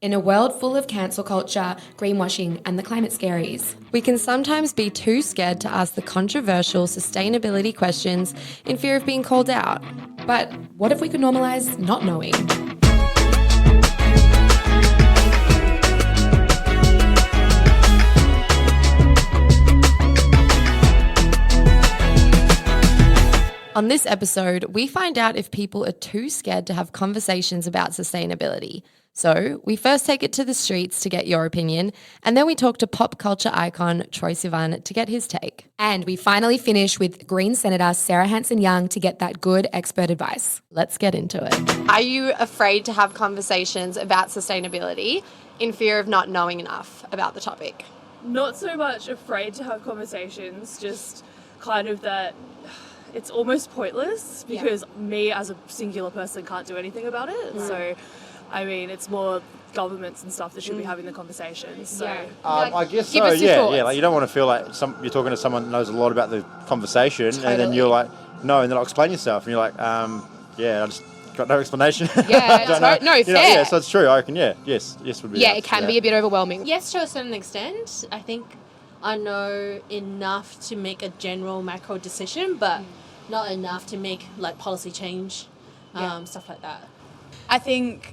In a world full of cancel culture, greenwashing, and the climate scaries, we can sometimes be too scared to ask the controversial sustainability questions in fear of being called out. But what if we could normalise not knowing? On this episode, we find out if people are too scared to have conversations about sustainability. So we first take it to the streets to get your opinion, and then we talk to pop culture icon Troye Sivan to get his take. And we finally finish with Green Senator Sarah Hanson-Young to get that good expert advice. Let's get into it. Are you afraid to have conversations about sustainability in fear of not knowing enough about the topic? Not so much afraid to have conversations, just kind of that it's almost pointless because me as a singular person can't do anything about it. So, I mean, it's more governments and stuff that should be having the conversations. So, I guess so. Yeah. Like you don't want to feel like you're talking to someone that knows a lot about the conversation, and then you're like, no, and then I'll explain yourself, and you're like, I just got no explanation. Yeah, don't fair. Yeah, so it's true. I reckon. Yes would be. Yeah, it can be a bit overwhelming. Yes, to a certain extent. I think I know enough to make a general macro decision, but not enough to make like policy change, stuff like that. I think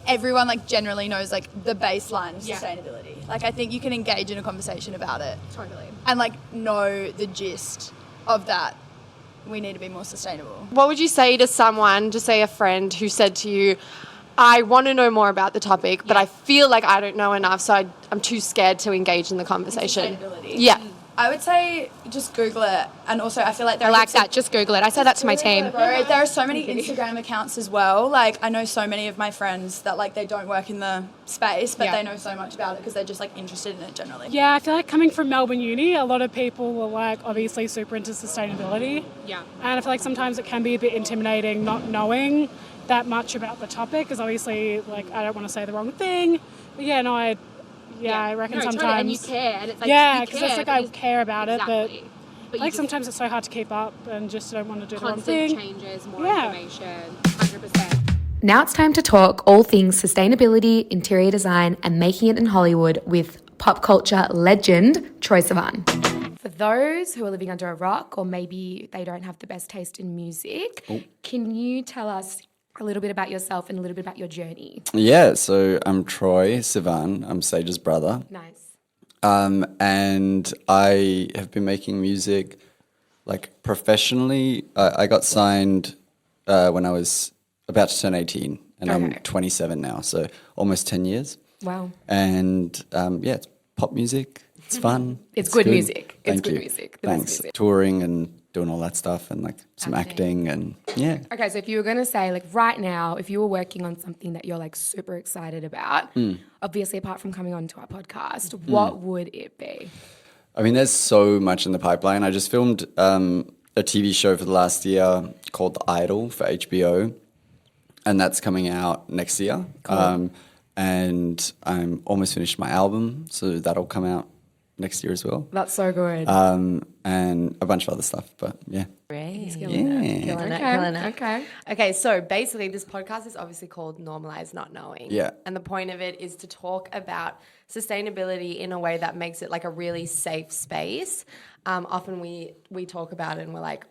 everyone like generally knows like the baseline of sustainability. Like I think you can engage in a conversation about it. Totally. And like know the gist of that. We need to be more sustainable. What would you say to someone, just say a friend who said to you, I want to know more about the topic, but I feel like I don't know enough, so I'm too scared to engage in the conversation. Sustainability. Yeah. I would say just Google it. And also I feel like I like that. Just Google it. I say that to my team. There are so many Instagram accounts as well. Like I know so many of my friends that like they don't work in the space, but they know so much about it because they're just like interested in it generally. Yeah, I feel like coming from Melbourne Uni, a lot of people were like obviously super into sustainability. Yeah. And I feel like sometimes it can be a bit intimidating not knowing that much about the topic because obviously like I don't want to say the wrong thing. But I reckon sometimes. Totally. And you care, and it's like because it's like I care about exactly. it, but like sometimes it's so hard to keep up and just don't want to do the wrong constant thing. changes, more information, 100%. Now it's time to talk all things sustainability, interior design, and making it in Hollywood with pop culture legend Troye Sivan. For those who are living under a rock or maybe they don't have the best taste in music, can you tell us a little bit about yourself and a little bit about your journey? Yeah, so I'm Troye Sivan. I'm Sage's brother. Nice. And I have been making music like professionally. I got signed when I was about to turn 18 and I'm 27 now, so almost 10 years. Wow. And it's pop music. It's fun. It's good music. Thank it's good you. music. Thanks. Touring and doing all that stuff and like some acting and Okay, so if you were going to say like right now, if you were working on something that you're like super excited about, obviously apart from coming on to our podcast, what would it be? I mean, there's so much in the pipeline. I just filmed a TV show for the last year called The Idol for HBO, and that's coming out next year. Cool. And I'm almost finished my album, so that'll come out next year as well. That's so good. And a bunch of other stuff, but yeah. Great. Killing it. Okay, so basically this podcast is obviously called Normalise Not Knowing. Yeah. And the point of it is to talk about sustainability in a way that makes it like a really safe space. Often we talk about it and we're like,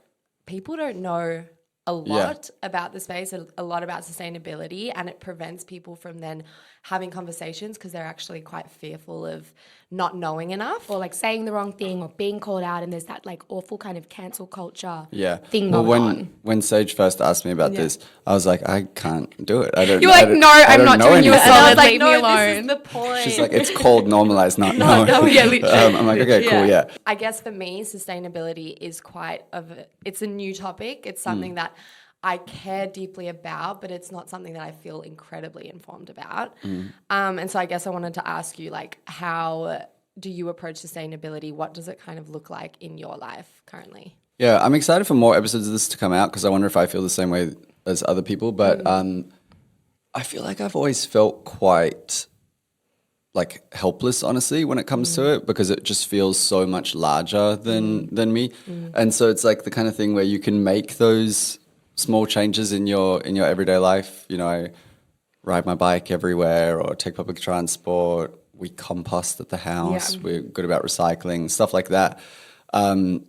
people don't know a lot about the space, a lot about sustainability, and it prevents people from then having conversations because they're actually quite fearful of not knowing enough. Or like saying the wrong thing or being called out, and there's that like awful kind of cancel culture thing well, going on. When Sage first asked me about this, I was like, I can't do it. I don't. You're like, no, I'm not doing you a solid. Leave me alone. This is the point. She's like, it's called Normalise Not Knowing. I'm like, okay, cool, yeah. I guess for me, sustainability is it's a new topic. It's something that I care deeply about, but it's not something that I feel incredibly informed about. And so I guess I wanted to ask you, like, how do you approach sustainability? What does it kind of look like in your life currently? Yeah, I'm excited for more episodes of this to come out because I wonder if I feel the same way as other people. But I feel like I've always felt quite like helpless, honestly, when it comes to it, because it just feels so much larger than me. And so it's like the kind of thing where you can make those small changes in your everyday life. You know, ride my bike everywhere or take public transport. We compost at the house. Yeah. We're good about recycling, stuff like that. And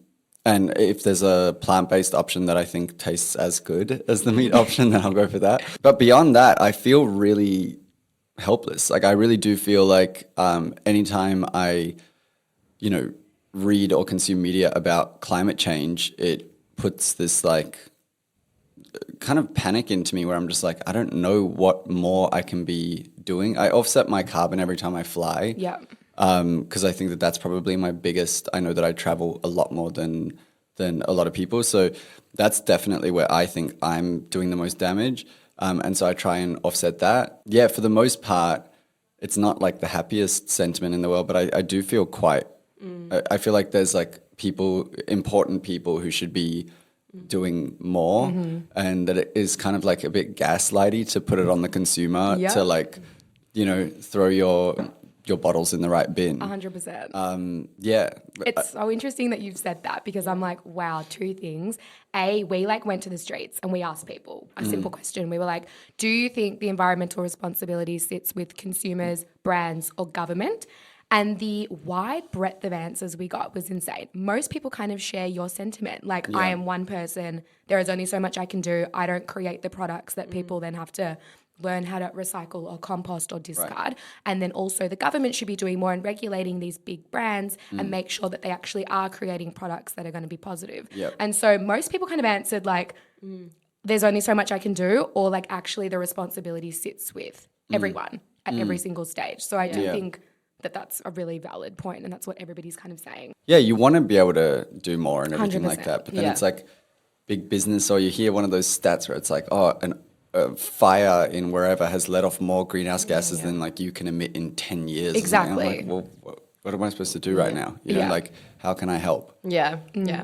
if there's a plant-based option that I think tastes as good as the meat option, then I'll go for that. But beyond that, I feel really helpless. Like I really do feel like anytime I, read or consume media about climate change, it puts this like kind of panic into me where I'm just like, I don't know what more I can be doing. I offset my carbon every time I fly. Yeah. Because I think that that's probably my biggest. I know that I travel a lot more than a lot of people, so that's definitely where I think I'm doing the most damage. And so I try and offset that. Yeah, for the most part, it's not like the happiest sentiment in the world, but I do feel quite. I feel like there's like important people who should be doing more, and that it is kind of like a bit gaslighty to put it on the consumer to like, throw your bottles in the right bin. 100%. Yeah. It's so interesting that you've said that because I'm like, wow, two things. A, we like went to the streets and we asked people a simple question. We were like, do you think the environmental responsibility sits with consumers, brands or government? And the wide breadth of answers we got was insane. Most people kind of share your sentiment. Like, I am one person. There is only so much I can do. I don't create the products that people then have to learn how to recycle or compost or discard. Right. And then also the government should be doing more and regulating these big brands and make sure that they actually are creating products that are going to be positive. Yep. And so most people kind of answered like, there's only so much I can do, or like actually the responsibility sits with everyone at every single stage. So I do think that that's a really valid point, and that's what everybody's kind of saying. Yeah, you want to be able to do more and everything 100%. like that, but then it's like big business, or you hear one of those stats where it's like, oh, a fire in wherever has let off more greenhouse gases than like you can emit in 10 years. Exactly. And I'm like, well, what am I supposed to do right now? Like, how can I help? Yeah.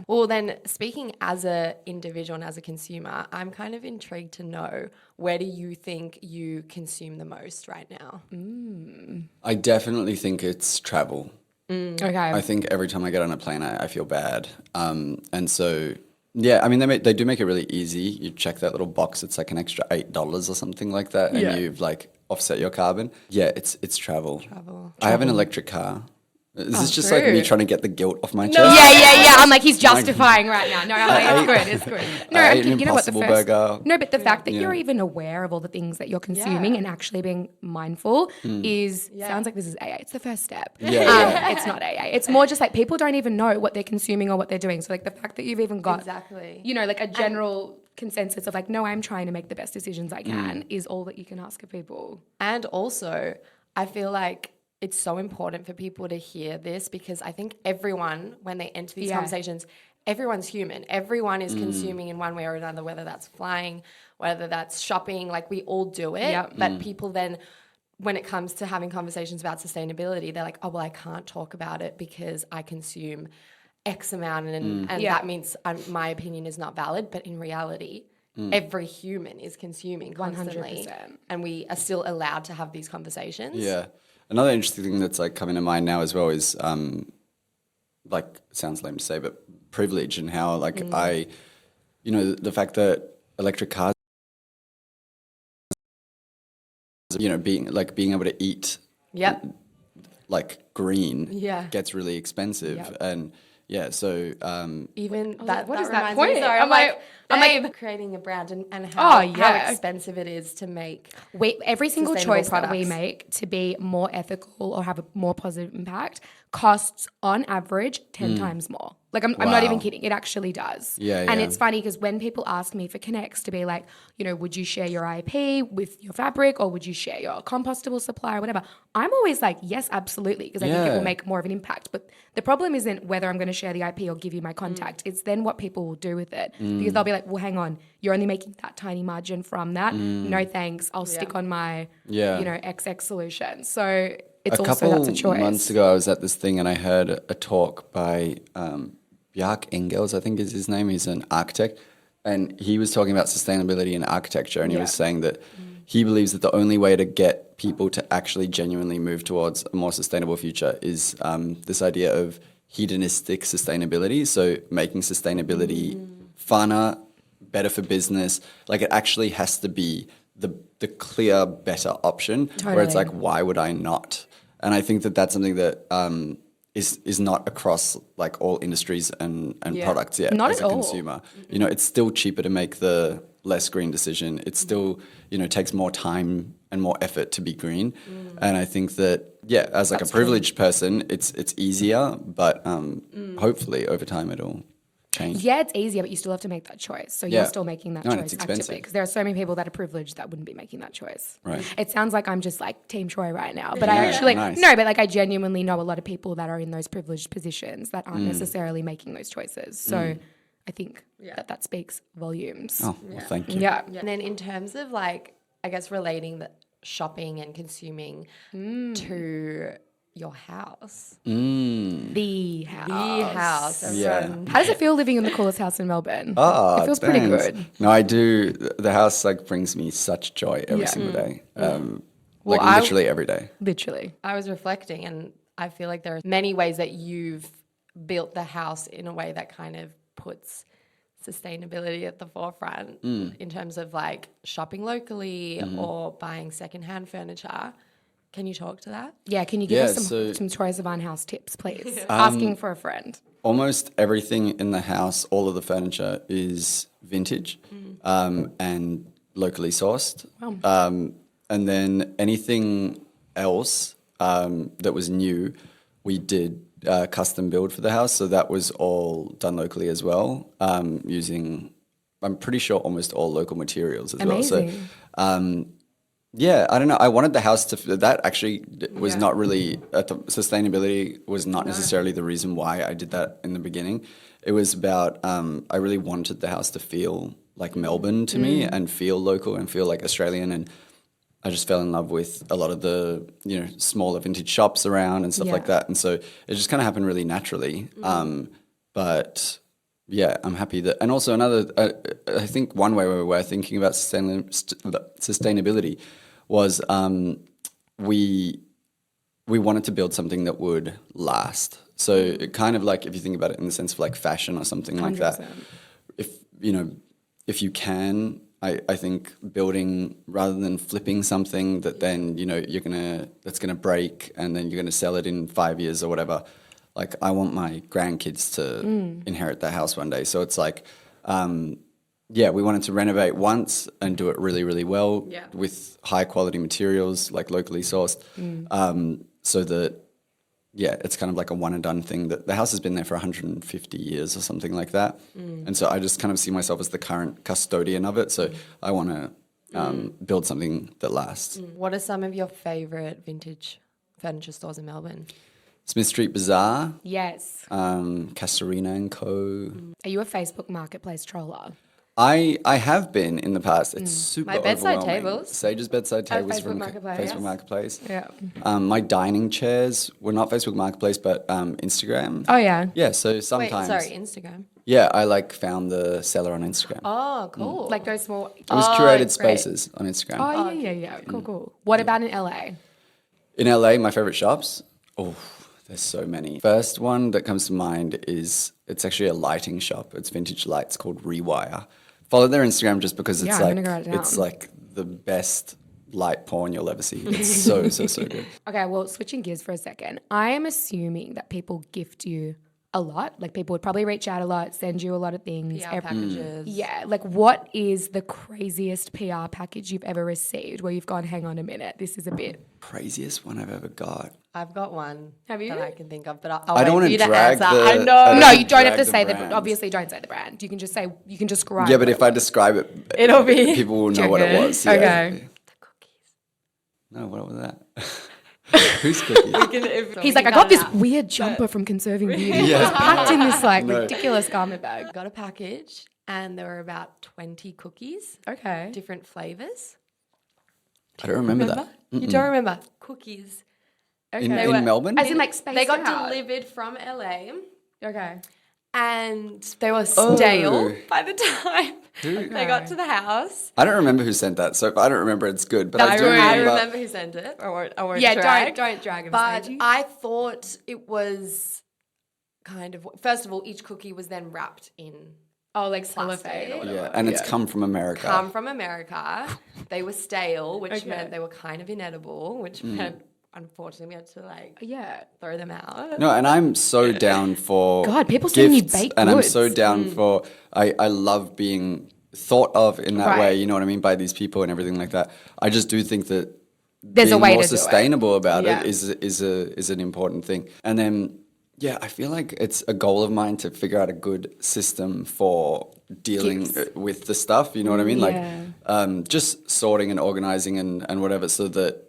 Well, then speaking as an individual and as a consumer, I'm kind of intrigued to know, where do you think you consume the most right now? I definitely think it's travel. Okay. I think every time I get on a plane, I feel bad. And so, yeah, I mean, they do make it really easy. You check that little box, it's like an extra $8 or something like that, and you've like offset your carbon. Yeah, it's travel. I have an electric car. Is this just like me trying to get the guilt off my chest? Yeah. I'm like, he's justifying right now. No, I'm like, it's good. No, I ate an Impossible burger. No, but the fact that you're even aware of all the things that you're consuming and actually being mindful sounds like this is AA. It's the first step. It's not AA. It's more just like people don't even know what they're consuming or what they're doing. So like the fact that you've even got, like a general consensus of like, no, I'm trying to make the best decisions I can is all that you can ask of people. And also, I feel like it's so important for people to hear this, because I think everyone, when they enter these conversations, everyone's human. Everyone is consuming in one way or another, whether that's flying, whether that's shopping, like we all do it. Yep. But people then, when it comes to having conversations about sustainability, they're like, oh, well, I can't talk about it because I consume X amount and that means my opinion is not valid. But in reality, every human is consuming constantly. 100%. And we are still allowed to have these conversations. Yeah. Another interesting thing that's like coming to mind now as well is like, it sounds lame to say, but privilege, and how like the fact that electric cars, being able to eat like green gets really expensive. And so even what is that reminds me, point? sorry, I'm like creating a brand and how expensive it is to make every single choice that we make to be more ethical or have a more positive impact costs on average 10 times more. Like I'm not even kidding. It actually does. And it's funny because when people ask me for connects to be like, would you share your IP with your fabric, or would you share your compostable supply or whatever? I'm always like, yes, absolutely, because I think it will make more of an impact. But the problem isn't whether I'm going to share the IP or give you my contact. It's then what people will do with it, because they'll be like, well, hang on, you're only making that tiny margin from that. No thanks. I'll stick on my, XX solution. So it's that's a choice. A couple months ago, I was at this thing and I heard a talk by Bjarke Engels, I think is his name. He's an architect, and he was talking about sustainability in architecture, and he was saying that he believes that the only way to get people to actually genuinely move towards a more sustainable future is this idea of hedonistic sustainability. So making sustainability funner, better for business. Like it actually has to be the clear better option where it's like, why would I not? And I think that that's something that is not across like all industries and products yet Not as at a all. consumer. You know, it's still cheaper to make the less green decision. It still, you know, takes more time and more effort to be green. And I think that, as like a privileged person, it's easier, but hopefully over time it'll change. Yeah, it's easier, but you still have to make that choice. So you're still making that No, and choice it's expensive. actively, because there are so many people that are privileged that wouldn't be making that choice. Right. It sounds like I'm just like Team Troy right now, but I actually nice. no, but like I genuinely know a lot of people that are in those privileged positions that aren't necessarily making those choices. So I think that speaks volumes. Oh, well, thank you. Yeah. And then in terms of like, I guess relating the shopping and consuming to your house. The house. The house. Yeah. How does it feel living in the coolest house in Melbourne? Oh, it feels pretty thanks. good. No, I do. The house like brings me such joy every single day. Like I- literally every day. Literally. I was reflecting, and I feel like there are many ways that you've built the house in a way that kind of puts sustainability at the forefront in terms of like shopping locally or buying secondhand furniture. Can you talk to that? Yeah, can you give us some Troye Sivan house tips, please? Asking for a friend. Almost everything in the house, all of the furniture is vintage and locally sourced. Wow. And then anything else that was new, we did custom build for the house. So that was all done locally as well, using, I'm pretty sure, almost all local materials as well. So, I don't know. I wanted the house to, that actually was not really, sustainability was not necessarily the reason why I did that in the beginning. It was about, I really wanted the house to feel like Melbourne to me and feel local and feel like Australian. And I just fell in love with a lot of the, you know, smaller vintage shops around and stuff like that. And so it just kind of happened really naturally. But yeah, I'm happy that, and also another, I think one way we were thinking about sustainability was we wanted to build something that would last. So it kind of like, if you think about it in the sense of like fashion or something like that, if you can, I think building rather than flipping something that then, you know, that's gonna break and then you're gonna sell it in 5 years or whatever. Like I want my grandkids to inherit that house one day. So it's like, we wanted to renovate once and do it really, really well with high quality materials, like locally sourced, so that, it's kind of like a one and done thing. That the house has been there for 150 years or something like that. And so I just kind of see myself as the current custodian of it. So I want to build something that lasts. What are some of your favourite vintage furniture stores in Melbourne? Smith Street Bazaar. Yes. Castorina and Co. Are you a Facebook Marketplace troller? I have been in the past. It's super My bedside overwhelming. tables. Sage's bedside tables Facebook from Marketplace. Facebook Marketplace. Yeah. My dining chairs were not Facebook Marketplace, but Instagram. Oh, yeah. Yeah, so sometimes. Wait, sorry, Instagram. Yeah, I like found the seller on Instagram. Oh, cool. Like those small. It was curated spaces on Instagram. Oh, yeah. Cool. What about in LA? In LA, my favorite shops? Oh, there's so many. First one that comes to mind is, it's actually a lighting shop. It's vintage lights called Rewire. Follow their Instagram just because it's I'm gonna write it down. it's like the best light porn you'll ever see. It's so good. Okay, well, switching gears for a second. I am assuming that people gift you a lot. Like people would probably reach out a lot, send you a lot of things. PR packages. Yeah, like what is the craziest PR package you've ever received where you've gone, hang on a minute, this is a bit... Craziest one I've ever got. I've got one. Have you? That I can think of, but I'll I don't wait want for you to to drag answer. the. I know. I No, you don't have drag to say brand. obviously don't say the brand. You can just say, you can describe Yeah, but what if I describe it, It'll be. people will know what it was. Yeah. Okay. No, what was that? Who's cookies? He's like, I got this weird jumper from Conserving Beauty. Yeah. It was packed in this like No. ridiculous garment bag. Got a package, and there were about 20 cookies, Okay. different flavors. I don't remember that. You don't remember cookies? In They were- Melbourne? As in like space They got out. delivered from LA, Okay. and they were stale by the time Who? they got to the house. I don't remember who sent that, so I don't remember it's good. But I do I remember. remember who sent it. I won't Yeah, drag. don't drag him. But Sagey. I thought it was kind of, first of all, each cookie was then wrapped in Oh, like cellophane or whatever. Yeah, and it's come from America. Come from America. They were stale, which meant they were kind of inedible, which meant unfortunately we had to throw them out. No, and I'm so down for God, people sending you gifts, baked and I'm goods. so down for. I love being thought of in that way. You know what I mean, by these people and everything like that. I just do think that There's being a way more to do it. sustainable about it is an important thing. And then I feel like it's a goal of mine to figure out a good system for dealing with the stuff. You know what I mean? Like just sorting and organizing and whatever, so that.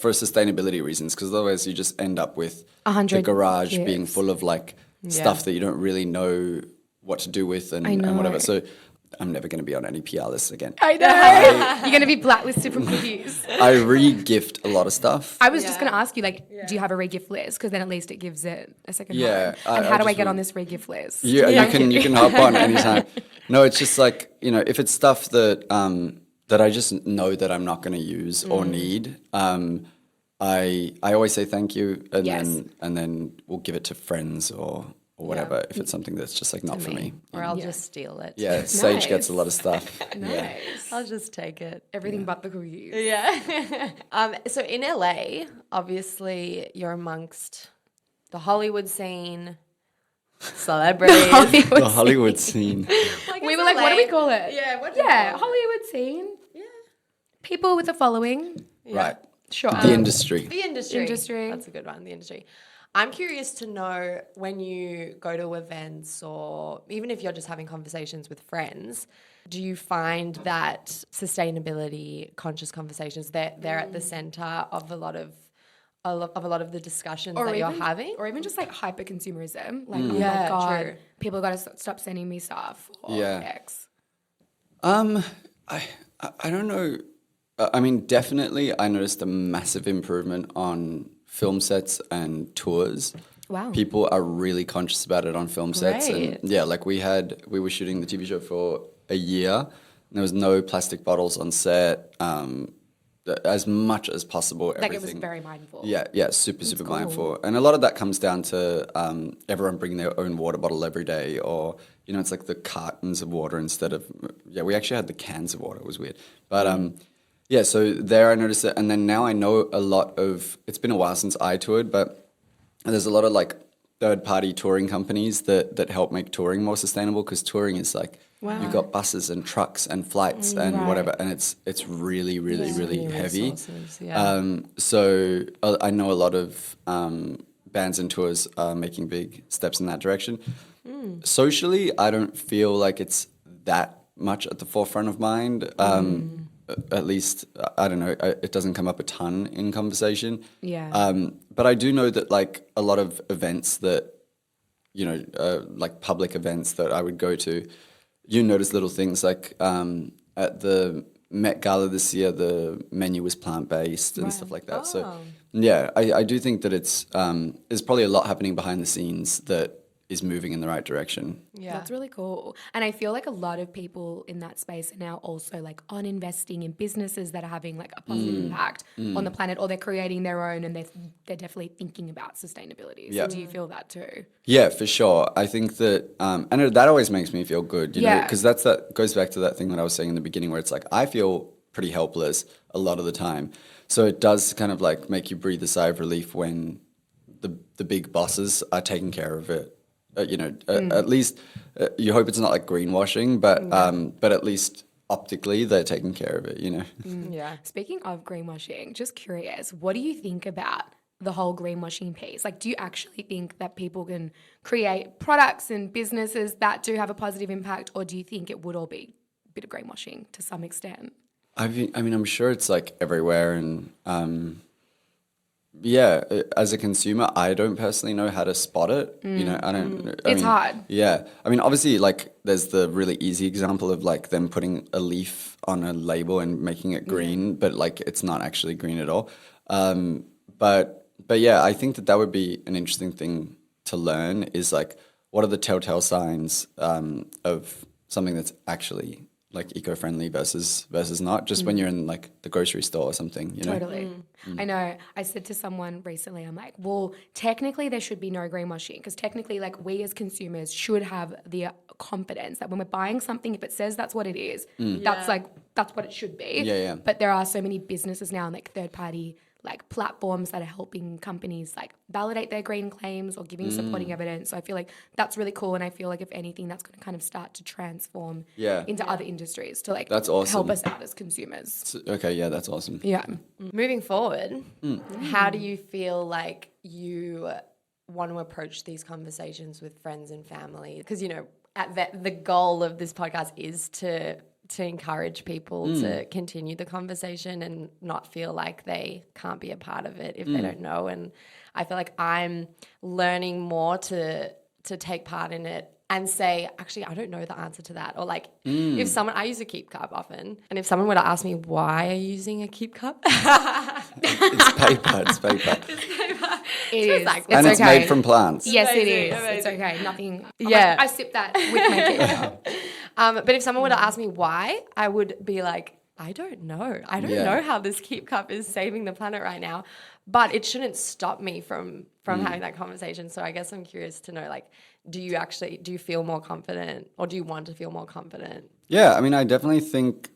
For sustainability reasons, because otherwise you just end up with the garage being full of like stuff that you don't really know what to do with and whatever. So I'm never going to be on any PR lists again. I know. You're going to be blacklisted from cookies. I re-gift a lot of stuff. I was just going to ask you, like, do you have a re-gift list? Because then at least it gives it a second home. And I how do I just get on this re-gift list? You can hop on anytime. No, it's just like, if it's stuff that that I just know that I'm not going to use or need, I always say thank you, and then we'll give it to friends or whatever if it's something that's just like not for me. Or I'll just steal it. Yeah, Sage gets a lot of stuff. Nice. I'll just take it. Everything but the cookies. Yeah. So in LA, obviously you're amongst the Hollywood scene, celebrities. The Hollywood scene. We were like, what do we call it? Yeah, what do we call it? Hollywood scene. Yeah. People with a following. Right. Sure. The industry. The industry. Industry. That's a good one, the industry. I'm curious to know, when you go to events or even if you're just having conversations with friends, do you find that sustainability conscious conversations, they're at the center of a lot of the discussions that you're having? Or even just like hyper consumerism. Like, oh my God, true. people got to stop sending me stuff or X. I don't know. I mean, definitely I noticed a massive improvement on film sets and tours. Wow. People are really conscious about it on film sets. Great. And like we were shooting the TV show for a year. There was no plastic bottles on set. As much as possible. Like it was very mindful. Yeah, super mindful. And a lot of that comes down to everyone bringing their own water bottle every day, or, it's like the cartons of water instead of, we actually had the cans of water. It was weird. But so there I noticed it. And then now I know a lot of, it's been a while since I toured, but there's a lot of like third-party touring companies that help make touring more sustainable, because touring is like, you've got buses and trucks and flights and whatever, and it's really, really, really heavy. So I know a lot of bands and tours are making big steps in that direction. Socially, I don't feel like it's that much at the forefront of mind. At least, I don't know, it doesn't come up a ton in conversation. Yeah. But I do know that like a lot of events that, like public events that I would go to, you notice little things like at the Met Gala this year, the menu was plant-based and stuff like that. So, I do think that there's probably a lot happening behind the scenes that is moving in the right direction. Yeah. That's really cool. And I feel like a lot of people in that space are now also like on investing in businesses that are having like a positive impact on the planet, or they're creating their own and they're definitely thinking about sustainability. So do you feel that too? Yeah, for sure. I think that, and that always makes me feel good, you know, because that goes back to that thing that I was saying in the beginning where it's like, I feel pretty helpless a lot of the time. So it does kind of like make you breathe a sigh of relief when the big bosses are taking care of it. At least you hope it's not like greenwashing, but at least optically they're taking care of it, Yeah. Speaking of greenwashing, just curious, what do you think about the whole greenwashing piece? Like, do you actually think that people can create products and businesses that do have a positive impact, or do you think it would all be a bit of greenwashing to some extent? I mean, I'm sure it's like everywhere, and as a consumer, I don't personally know how to spot it. It's hard. Yeah. I mean, obviously, like, there's the really easy example of, like, them putting a leaf on a label and making it green, but, like, it's not actually green at all. But yeah, I think that would be an interesting thing to learn is, like, what are the telltale signs of something that's actually like eco-friendly versus not, just when you're in like the grocery store or something, you know? Totally. I know. I said to someone recently, I'm like, well, technically there should be no greenwashing because technically like we as consumers should have the confidence that when we're buying something, if it says that's what it is, that's what it should be. Yeah. But there are so many businesses now and like third party like platforms that are helping companies like validate their green claims or giving supporting evidence. So I feel like that's really cool. And I feel like if anything, that's going to kind of start to transform into other industries to like That's awesome. help us out as consumers. Okay, yeah, that's awesome. Yeah. Moving forward, how do you feel like you want to approach these conversations with friends and family? Because, you know, the goal of this podcast is to encourage people to continue the conversation and not feel like they can't be a part of it if they don't know. And I feel like I'm learning more to take part in it and say, actually, I don't know the answer to that. Or like if someone, I use a keep cup often, and if someone were to ask me, why are you using a keep cup? It's paper. It is. Like, And it's okay. made from plants. Yes, it Amazing, is. amazing. It's okay. Nothing. Yeah. I sip that with my kid. But if someone were to ask me why, I would be like, I don't know. I don't know how this keep cup is saving the planet right now. But it shouldn't stop me from having that conversation. So I guess I'm curious to know, like, do you feel more confident or do you want to feel more confident? Yeah, I mean, I definitely think,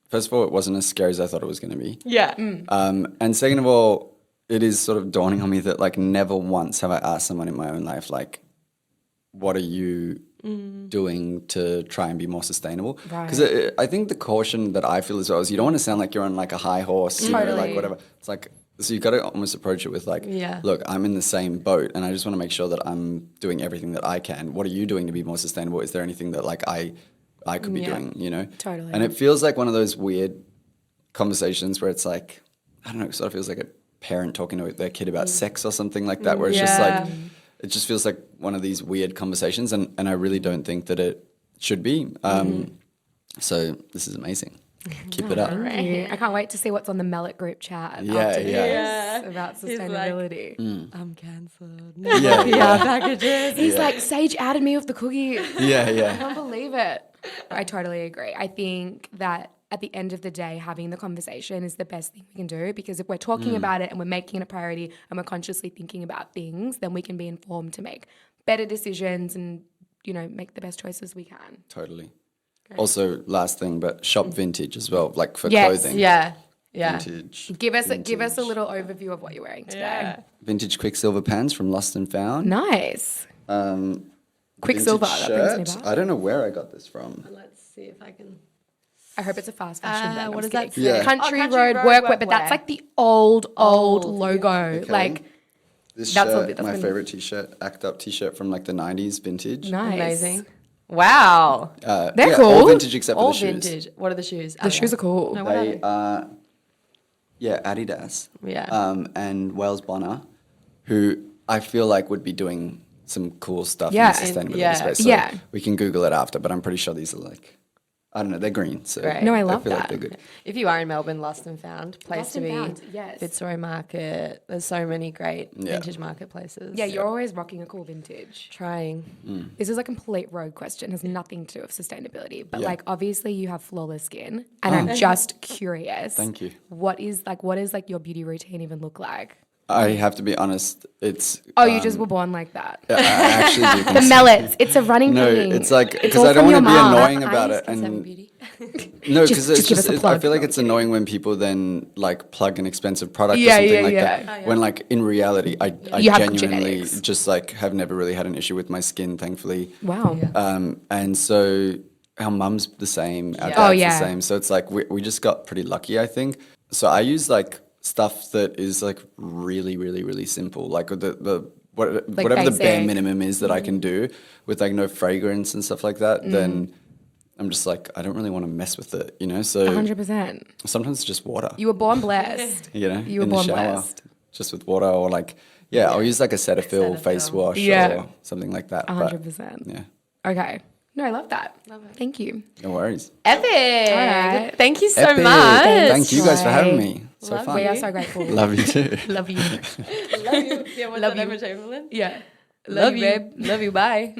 first of all, it wasn't as scary as I thought it was going to be. Yeah. And second of all, it is sort of dawning on me that like never once have I asked someone in my own life, like, what are you doing to try and be more sustainable? Because I think the caution that I feel as well is you don't want to sound like you're on like a high horse, you know, like whatever. It's like, so you've got to almost approach it with like, look, I'm in the same boat and I just want to make sure that I'm doing everything that I can. What are you doing to be more sustainable? Is there anything that like I could be doing, you know? Totally. And it feels like one of those weird conversations where it's like, I don't know, it sort of feels like a parent talking to their kid about sex or something like that, where it's just like, it just feels like one of these weird conversations, and I really don't think that it should be. So this is amazing. Keep it up. I can't wait to see what's on the Mellet group chat Yeah, after yeah. this about sustainability. I'm cancelled. Yeah. Packages. He's like, Sage outed me with the cookie. I Yeah. can't believe it. I totally agree. I think that at the end of the day, having the conversation is the best thing we can do, because if we're talking about it and we're making it a priority and we're consciously thinking about things, then we can be informed to make better decisions and, you know, make the best choices we can. Totally. Also, last thing, but shop vintage as well, like for clothing. Yeah. Vintage. Give us a little overview of what you're wearing today. Vintage Quicksilver pants from Lost and Found. Nice. Quicksilver. Vintage That brings me shirt. back. I don't know where I got this from. Let's see if I can. I hope it's a fast fashion brand. What I'm does that just kidding. say? Yeah. Country, Country Road, Road Workwear, but that's Workwear. like the old logo. Okay. Like, This That's shirt, what- that's my been- favorite t-shirt, Act Up t-shirt from like the 90s, vintage. nice. Amazing. Wow. They're yeah, cool. All vintage except for All the shoes. vintage. What are the shoes? The shoes are cool. No, what are They they? are, Adidas. Yeah. And Wales Bonner, who I feel like would be doing some cool stuff Yeah. in the sustainability Yeah. space. So Yeah. we can Google it after, but I'm pretty sure these are like, I don't know, they're green. So Great. No, I love feel like that. they're good. If you are in Melbourne, Lost and Found, place Lost to and be. Found, yes. Fitzroy Market. There's so many great Yeah. vintage marketplaces. Yeah, you're always rocking a cool vintage. Trying. This is a complete rogue question. It has nothing to do with sustainability. But Yeah. like obviously you have flawless skin. And I'm just curious. Thank you. What is your beauty routine even look like? I have to be honest, it's... Oh, you just were born like that. I actually do The consider- mellets. It's a running No, thing. it's like, It's because all I don't from want to be your mom. annoying about it. Conserving And beauty. no, Just because it's give us a just, I plug. feel like it's annoying when people then like plug an expensive product Yeah, or something yeah, like yeah. that. When like in reality, I You have genuinely genetics. just like have never really had an issue with my skin, thankfully. Wow. And so our mum's the same, our Yeah. dad's Oh, yeah. the same. So it's like we just got pretty lucky, I think. So I use like stuff that is like really, really, really simple. Like whatever the bare basic. minimum is that I can do with like no fragrance and stuff like that, then I'm just like, I don't really want to mess with it, you know? So 100%. sometimes it's just water, You were born blessed. you know, You were in the born shower, blessed. just with water, or like, I'll use like a Cetaphil face wash Yeah. or something like that. 100%. But, yeah, Okay. No, I love that. Thank you. no worries. Epic. right. Thank you so Epic. much. Thank you guys for having Troy. me. So fun. We are so grateful. Love you too. Love you. Love you. Yeah, what's Love that, you. Emma Chamberlain? Yeah. Love you, babe. Love you. Bye.